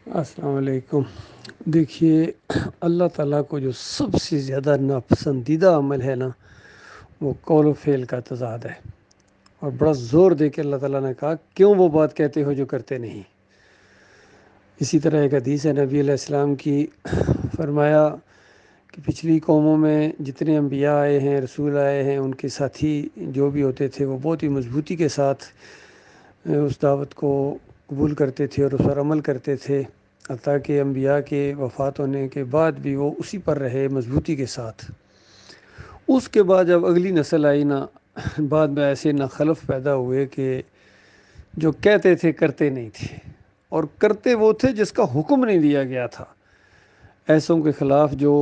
السلام علیکم۔ دیکھیے، اللہ تعالیٰ کو جو سب سے زیادہ ناپسندیدہ عمل ہے نا، وہ قول و فعل کا تضاد ہے۔ اور بڑا زور دے کے اللہ تعالیٰ نے کہا کیوں وہ بات کہتے ہو جو کرتے نہیں۔ اسی طرح ایک حدیث ہے نبی علیہ السلام کی، فرمایا کہ پچھلی قوموں میں جتنے انبیاء آئے ہیں، رسول آئے ہیں، ان کے ساتھی جو بھی ہوتے تھے وہ بہت ہی مضبوطی کے ساتھ اس دعوت کو قبول کرتے تھے اور اس پر عمل کرتے تھے، حتیٰ کہ انبیاء کے وفات ہونے کے بعد بھی وہ اسی پر رہے مضبوطی کے ساتھ۔ اس کے بعد جب اگلی نسل آئی نا، بعد میں ایسے نہ خلف پیدا ہوئے کہ جو کہتے تھے کرتے نہیں تھے، اور کرتے وہ تھے جس کا حکم نہیں دیا گیا تھا۔ ایسوں کے خلاف جو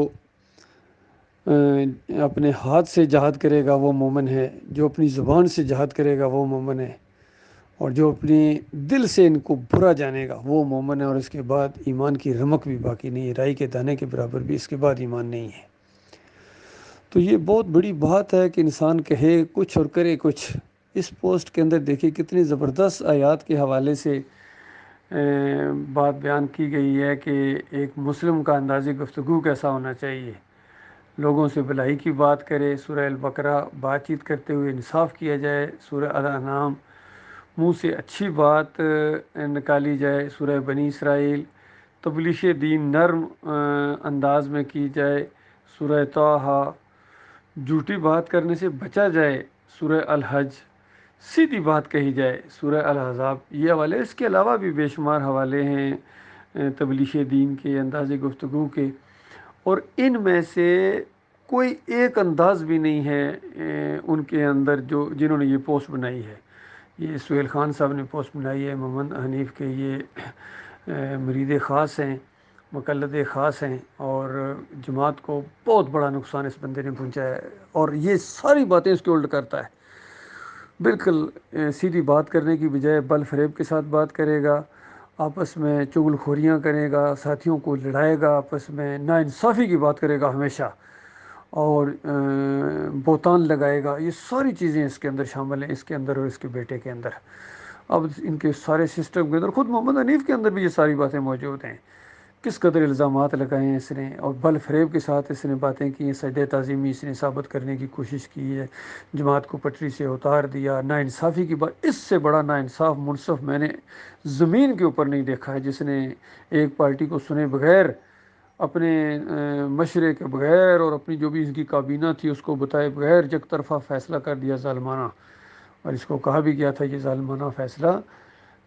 اپنے ہاتھ سے جہاد کرے گا وہ مومن ہے، جو اپنی زبان سے جہاد کرے گا وہ مومن ہے، اور جو اپنی دل سے ان کو برا جانے گا وہ مومن ہے، اور اس کے بعد ایمان کی رمق بھی باقی نہیں ہے، رائی کے دانے کے برابر بھی اس کے بعد ایمان نہیں ہے۔ تو یہ بہت بڑی بات ہے کہ انسان کہے کچھ اور کرے کچھ۔ اس پوسٹ کے اندر دیکھیے کتنی زبردست آیات کے حوالے سے بات بیان کی گئی ہے کہ ایک مسلم کا انداز گفتگو کیسا ہونا چاہیے، لوگوں سے بھلائی کی بات کرے، سورہ البقرہ بات چیت کرتے ہوئے انصاف کیا جائے، سورہ الانعام منہ سے اچھی بات نکالی جائے، سورہ بنی اسرائیل تبلیغ دین نرم انداز میں کی جائے، سورہ طٰہٰ جھوٹی بات کرنے سے بچا جائے، سورہ الحج سیدھی بات کہی جائے، سورہ الاحزاب۔ یہ حوالے، اس کے علاوہ بھی بے شمار حوالے ہیں تبلیغ دین کے، انداز گفتگو کے، اور ان میں سے کوئی ایک انداز بھی نہیں ہے ان کے اندر جنہوں نے یہ پوسٹ بنائی ہے۔ یہ سہیل خان صاحب نے پوسٹ بنائی ہے، محمد حنیف کے یہ مرید خاص ہیں، مقلد خاص ہیں، اور جماعت کو بہت بڑا نقصان اس بندے نے پہنچایا ہے، اور یہ ساری باتیں اس کے الٹ کرتا ہے۔ بالکل سیدھی بات کرنے کی بجائے بل فریب کے ساتھ بات کرے گا، آپس میں چغل خوریاں کرے گا، ساتھیوں کو لڑائے گا، آپس میں ناانصافی کی بات کرے گا ہمیشہ، اور بہتان لگائے گا۔ یہ ساری چیزیں اس کے اندر شامل ہیں، اس کے اندر اور اس کے بیٹے کے اندر۔ اب ان کے سارے سسٹم کے اندر خود محمد حنیف کے اندر بھی یہ ساری باتیں موجود ہیں۔ کس قدر الزامات لگائے ہیں اس نے، اور بل فریب کے ساتھ اس نے باتیں کی ہیں، سجدہ تعظیمی اس نے ثابت کرنے کی کوشش کی ہے، جماعت کو پٹری سے اتار دیا، ناانصافی کی بات۔ اس سے بڑا ناانصاف منصف میں نے زمین کے اوپر نہیں دیکھا ہے، جس نے ایک پارٹی کو سنے بغیر، اپنے مشورے کے بغیر، اور اپنی جو بھی اس کی کابینہ تھی اس کو بتائے بغیر یک طرفہ فیصلہ کر دیا ظالمانہ، اور اس کو کہا بھی گیا تھا یہ ظالمانہ فیصلہ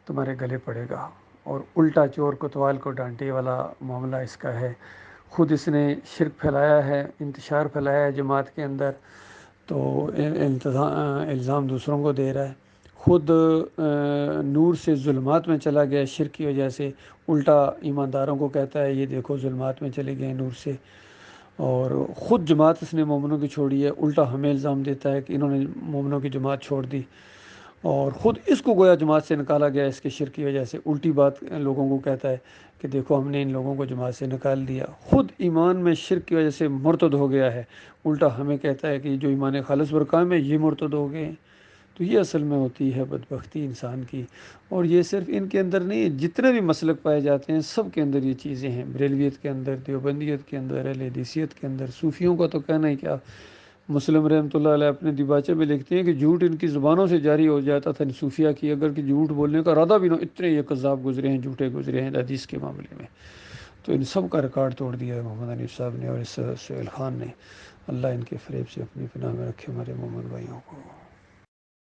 تمہارے گلے پڑے گا، اور الٹا چور کوتوال کو ڈانٹے والا معاملہ اس کا ہے۔ خود اس نے شرک پھیلایا ہے، انتشار پھیلایا ہے جماعت کے اندر، تو الزام دوسروں کو دے رہا ہے۔ خود نور سے ظلمات میں چلا گیا شرک کی وجہ سے، الٹا ایمانداروں کو کہتا ہے یہ دیکھو ظلمات میں چلے گئے نور سے، اور خود جماعت اس نے مومنوں کی چھوڑی ہے، الٹا ہمیں الزام دیتا ہے کہ انہوں نے مومنوں کی جماعت چھوڑ دی، اور خود اس کو گویا جماعت سے نکالا گیا اس کے شرک کی وجہ سے، الٹی بات لوگوں کو کہتا ہے کہ دیکھو ہم نے ان لوگوں کو جماعت سے نکال دیا، خود ایمان میں شرک کی وجہ سے مرتد ہو گیا ہے، الٹا ہمیں کہتا ہے کہ جو ایمان خالص پر قائم ہے یہ مرتد ہو گئے ہیں۔ تو یہ اصل میں ہوتی ہے بدبختی انسان کی، اور یہ صرف ان کے اندر نہیں، جتنے بھی مسلک پائے جاتے ہیں سب کے اندر یہ چیزیں ہیں، بریلویت کے اندر، دیوبندیت کے اندر، اہل حدیثیت کے اندر، صوفیوں کا تو کہنا ہی کیا۔ مسلم رحمۃ اللہ علیہ اپنے دیباچے میں لکھتے ہیں کہ جھوٹ ان کی زبانوں سے جاری ہو جاتا تھا صوفیہ کی، اگر کہ جھوٹ بولنے کا ارادہ بھی نہ، اتنے یہ کذاب گزرے ہیں، جھوٹے گزرے ہیں حدیث کے معاملے میں۔ تو ان سب کا ریکارڈ توڑ دیا ہے محمد حنیف صاحب نے اور اس سہیل خان نے۔ اللہ ان کے فریب سے اپنی پناہ میں رکھے ہمارے مومن بھائیوں کو۔